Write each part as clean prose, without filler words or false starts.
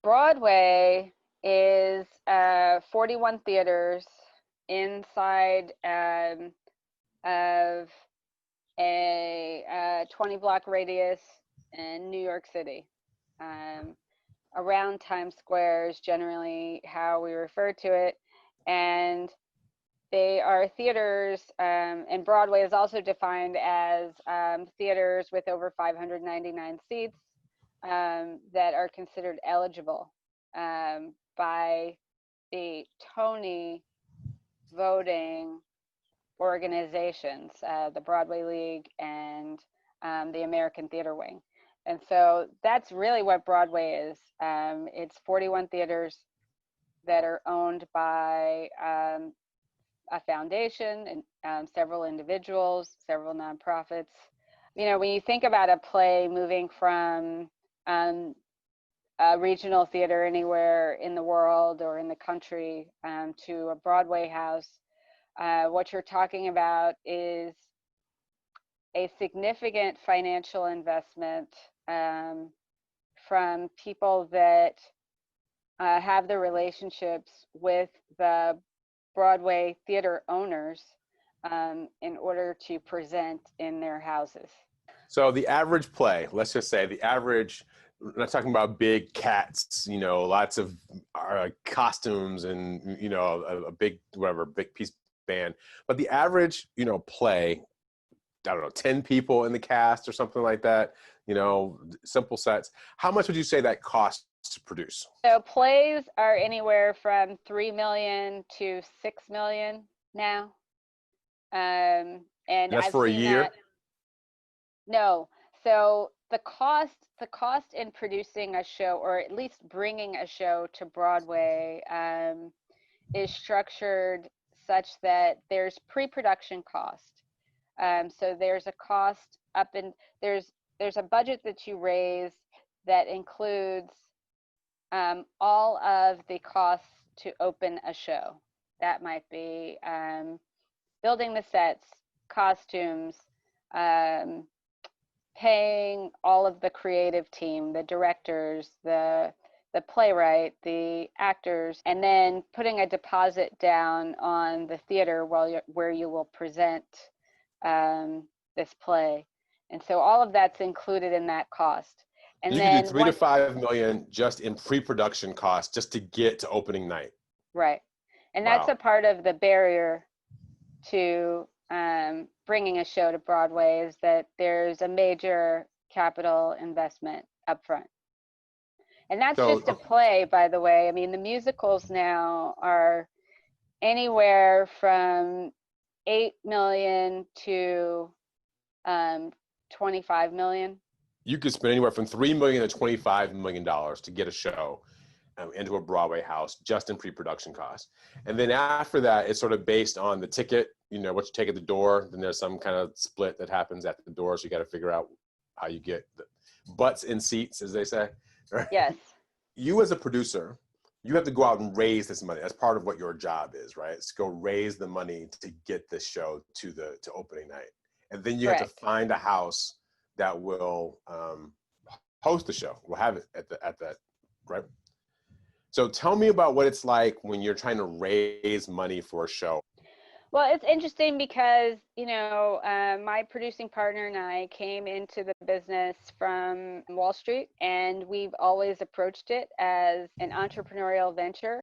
Broadway is 41 theaters inside of a 20 block radius in New York City. Around Times Square is generally how we refer to it. And they are theaters, and Broadway is also defined as theaters with over 599 seats that are considered eligible by the Tony voting organizations, the Broadway League and the American Theater Wing. And so that's really what Broadway is. It's 41 theaters that are owned by a foundation and several individuals, several nonprofits. You know, when you think about a play moving from a regional theater anywhere in the world or in the country to a Broadway house, what you're talking about is a significant financial investment from people that have the relationships with the Broadway theater owners in order to present in their houses. So the average play, let's just say the average, we're not talking about big cats, you know, lots of costumes and, you know, a big, whatever, big piece band, but the average, you know, play, I don't know, 10 people in the cast or something like that, you know, simple sets. How much would you say that costs to produce? So plays are anywhere from 3 million to 6 million now. And that's I've for a seen year? that. No. So the cost in producing a show, or at least bringing a show to Broadway, is structured such that there's pre-production cost. So there's a cost there's a budget that you raise that includes all of the costs to open a show. That might be building the sets, costumes, paying all of the creative team, the directors, the playwright, the actors, and then putting a deposit down on the theater where you will present this play. And so all of that's included in that cost. And you then could do 3 to 5 million just in pre-production costs just to get to opening night. Right. And Wow. that's a part of the barrier to bringing a show to Broadway, is that there's a major capital investment up front. And that's just a play, by the way. I mean, the musicals now are anywhere from 8 million to 25 million. You could spend anywhere from $3 million to $25 million to get a show into a Broadway house just in pre-production costs. And then after that, it's sort of based on the ticket, you know, what you take at the door. Then there's some kind of split that happens at the door. So you got to figure out how you get the butts in seats, as they say. Right? Yes. You as a producer, you have to go out and raise this money. That's part of what your job is, right? It's to go raise the money to get this show to opening night. And then you Correct. have to find a house that will host the show. We'll have it at that, right? So tell me about what it's like when you're trying to raise money for a show. Well, it's interesting because, you know, my producing partner and I came into the business from Wall Street, and we've always approached it as an entrepreneurial venture.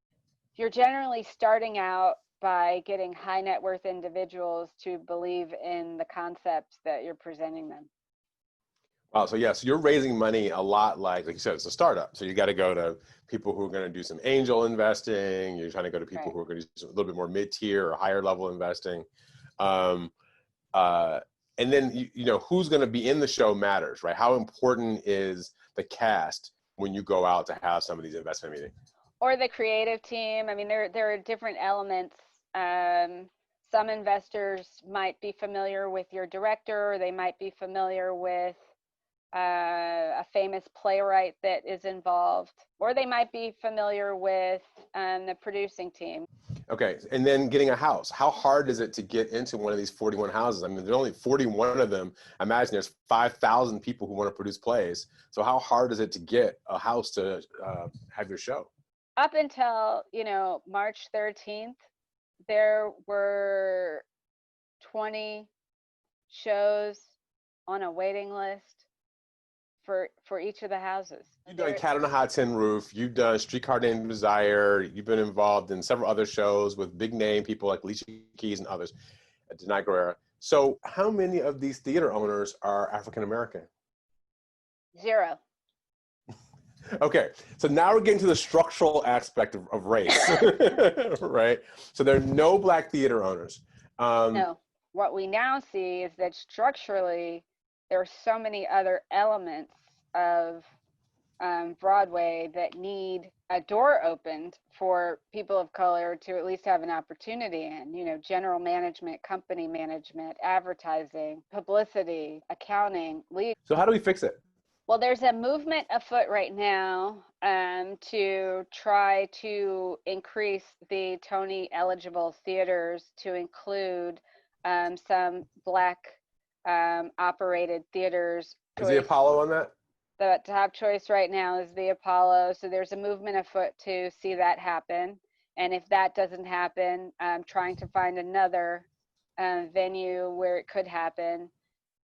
You're generally starting out by getting high net worth individuals to believe in the concepts that you're presenting them. Wow. So yes, you're raising money a lot like you said, it's a startup. So you got to go to people who are going to do some angel investing. You're trying to go to people who are going to do a little bit more mid-tier or higher level investing. And then, you know, who's going to be in the show matters, right? How important is the cast when you go out to have some of these investment meetings? Or the creative team. I mean, there are different elements. Some investors might be familiar with your director, or they might be familiar with a famous playwright that is involved, or they might be familiar with the producing team. Okay, and then getting a house. How hard is it to get into one of these 41 houses? I mean, there's only 41 of them. I imagine there's 5,000 people who want to produce plays. So how hard is it to get a house to have your show? Up until, March 13th, there were 20 shows on a waiting list for each of the houses. You've done Cat on a Hot Tin Roof. You've done Streetcar Named Desire. You've been involved in several other shows with big name people like Alicia Keys and others, Denai Guerrera. So how many of these theater owners are African American? 0. Okay, so now we're getting to the structural aspect of race, right? So there are no Black theater owners. No, what we now see is that structurally, there are so many other elements of Broadway that need a door opened for people of color to at least have an opportunity in, general management, company management, advertising, publicity, accounting, legal. So how do we fix it? Well, there's a movement afoot right now to try to increase the Tony eligible theaters to include some Black operated theaters. Is the Apollo on that? The top choice right now is the Apollo. So there's a movement afoot to see that happen. And if that doesn't happen, I'm trying to find another venue where it could happen.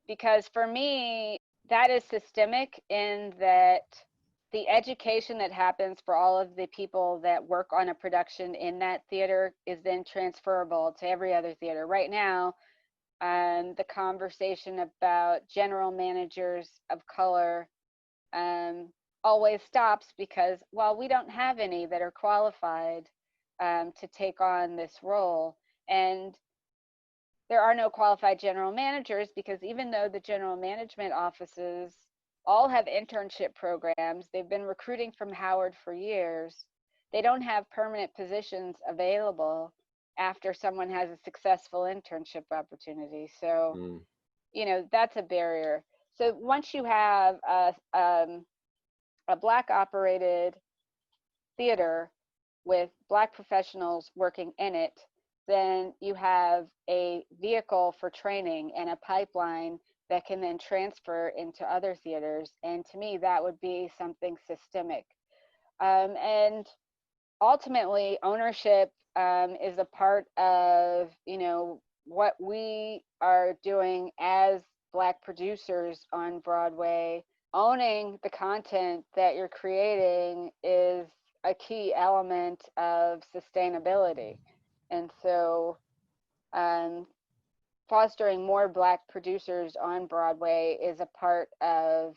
Because for me, that is systemic in that the education that happens for all of the people that work on a production in that theater is then transferable to every other theater. Right now, the conversation about general managers of color always stops because, well, we don't have any that are qualified to take on this role. And there are no qualified general managers because even though the general management offices all have internship programs, they've been recruiting from Howard for years, they don't have permanent positions available after someone has a successful internship opportunity. So, that's a barrier. So once you have a Black operated theater with Black professionals working in it, then you have a vehicle for training and a pipeline that can then transfer into other theaters. And to me, that would be something systemic. And ultimately, ownership is a part of, what we are doing as Black producers on Broadway. Owning the content that you're creating is a key element of sustainability. And so fostering more Black producers on Broadway is a part of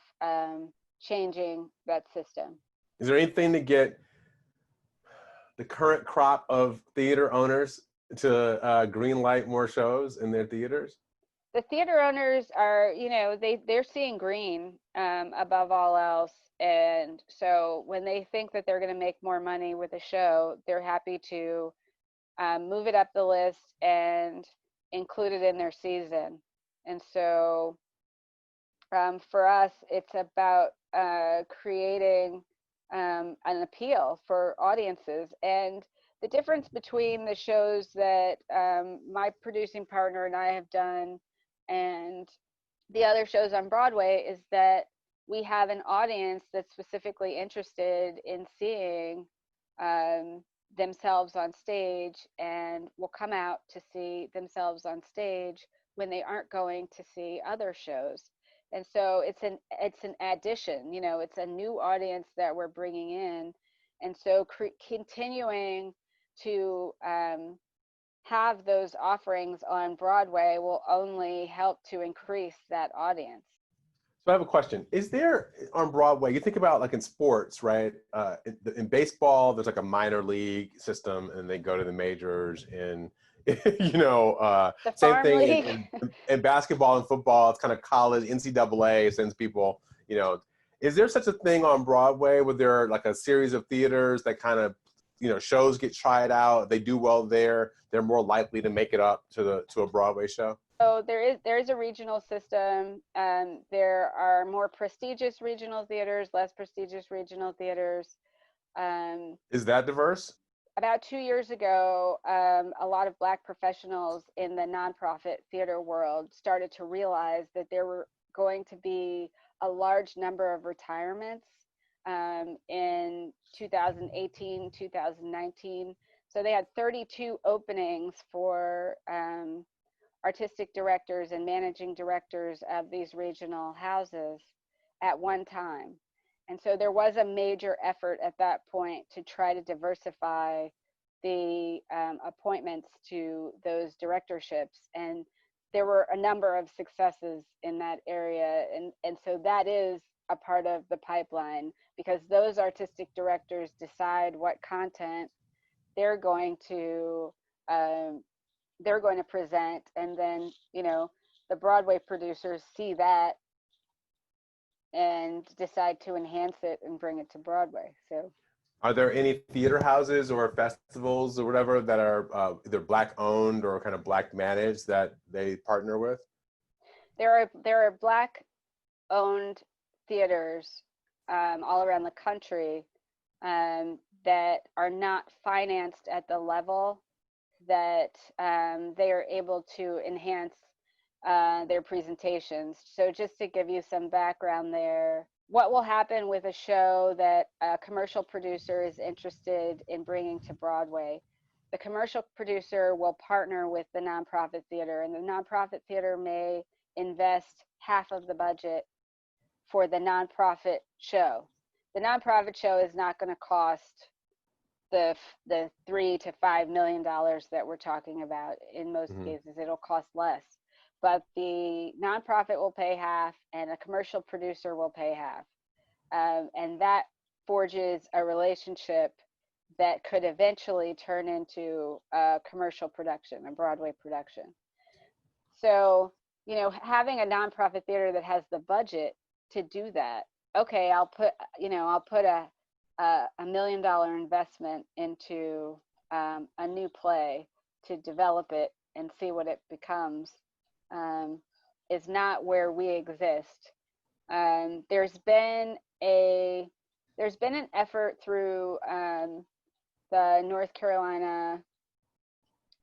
changing that system. Is there anything to get the current crop of theater owners to greenlight more shows in their theaters? The theater owners are, they're seeing green above all else. And so when they think that they're going to make more money with a show, they're happy to move it up the list and include it in their season. And so for us, it's about creating an appeal for audiences. And the difference between the shows that my producing partner and I have done and the other shows on Broadway is that we have an audience that's specifically interested in seeing themselves on stage and will come out to see themselves on stage when they aren't going to see other shows. And so it's an addition, it's a new audience that we're bringing in. And so continuing to have those offerings on Broadway will only help to increase that audience. So I have a question. Is there on Broadway, you think about like in sports, right? In baseball, there's like a minor league system and they go to the majors and, same thing in basketball and football, it's kind of college, NCAA sends people, is there such a thing on Broadway where there are like a series of theaters that kind of, shows get tried out, they do well there, they're more likely to make it up to a Broadway show? So there is a regional system. There are more prestigious regional theaters, less prestigious regional theaters. Um, Is that diverse? about 2 years ago, a lot of Black professionals in the nonprofit theater world started to realize that there were going to be a large number of retirements in 2018, 2019. So they had 32 openings for artistic directors and managing directors of these regional houses at one time. And so there was a major effort at that point to try to diversify the appointments to those directorships. And there were a number of successes in that area. And so that is a part of the pipeline, because those artistic directors decide what content they're going to um, present, and then the Broadway producers see that and decide to enhance it and bring it to Broadway. So Are there any theater houses or festivals or whatever that are either Black owned or kind of Black managed that they partner with? there are Black owned theaters all around the country that are not financed at the level that they are able to enhance their presentations. So just to give you some background there, what will happen with a show that a commercial producer is interested in bringing to Broadway? The commercial producer will partner with the nonprofit theater, and the nonprofit theater may invest half of the budget for the nonprofit show. The nonprofit show is not going to cost the $3 to $5 million that we're talking about. In most cases, it'll cost less. But the nonprofit will pay half, and a commercial producer will pay half, and that forges a relationship that could eventually turn into a commercial production, a Broadway production. So, having a nonprofit theater that has the budget to do that, okay, I'll put a $1 million investment into a new play to develop it and see what it becomes, is not where we exist. There's been an effort through the North Carolina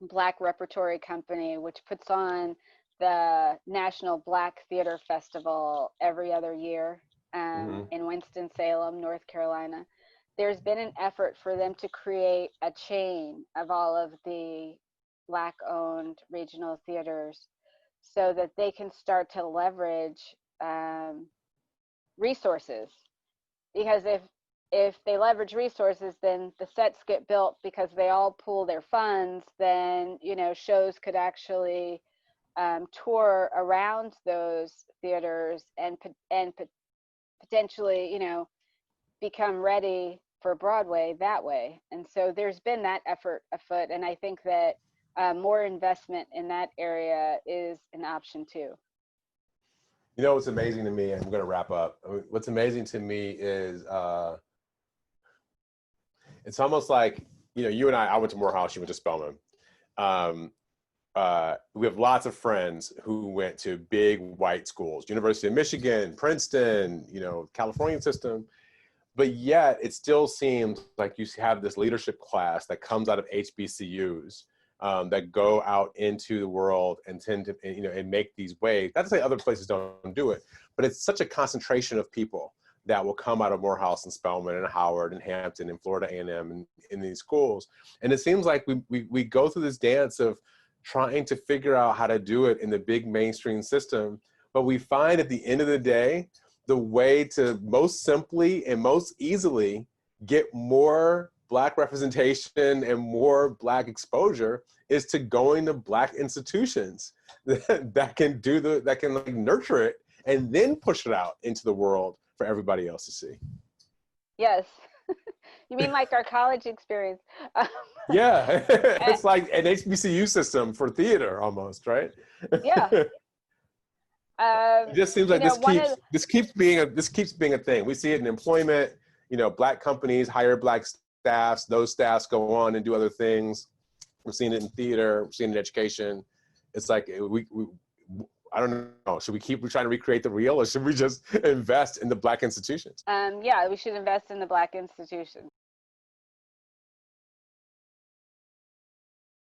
Black Repertory Company, which puts on the National Black Theater Festival every other year in Winston-Salem, North Carolina. There's been an effort for them to create a chain of all of the Black-owned regional theaters so that they can start to leverage resources. Because if they leverage resources, then the sets get built because they all pool their funds. Then shows could actually tour around those theaters and potentially become ready for Broadway that way. And so there's been that effort afoot, and I think that more investment in that area is an option too. What's amazing to me, and I'm going to wrap up. What's amazing to me is it's almost like, you and I went to Morehouse, you went to Spelman. We have lots of friends who went to big white schools, University of Michigan, Princeton, California system. But yet it still seems like you have this leadership class that comes out of HBCUs that go out into the world and tend to, and make these waves. Not to say other places don't do it, but it's such a concentration of people that will come out of Morehouse and Spelman and Howard and Hampton and Florida A&M and in these schools. And it seems like we go through this dance of trying to figure out how to do it in the big mainstream system. But we find at the end of the day, the way to most simply and most easily get more Black representation and more Black exposure is to going to Black institutions that can like nurture it and then push it out into the world for everybody else to see. Yes. You mean like our college experience? Yeah, it's like an HBCU system for theater almost, right? Yeah. It just seems like this keeps being a thing. We see it in employment. Black companies hire Black staffs. Those staffs go on and do other things. We're seeing it in theater. We're seeing it in education. it's like I don't know. Should we keep trying to recreate the wheel, or should we just invest in the Black institutions? Yeah, we should invest in the Black institutions.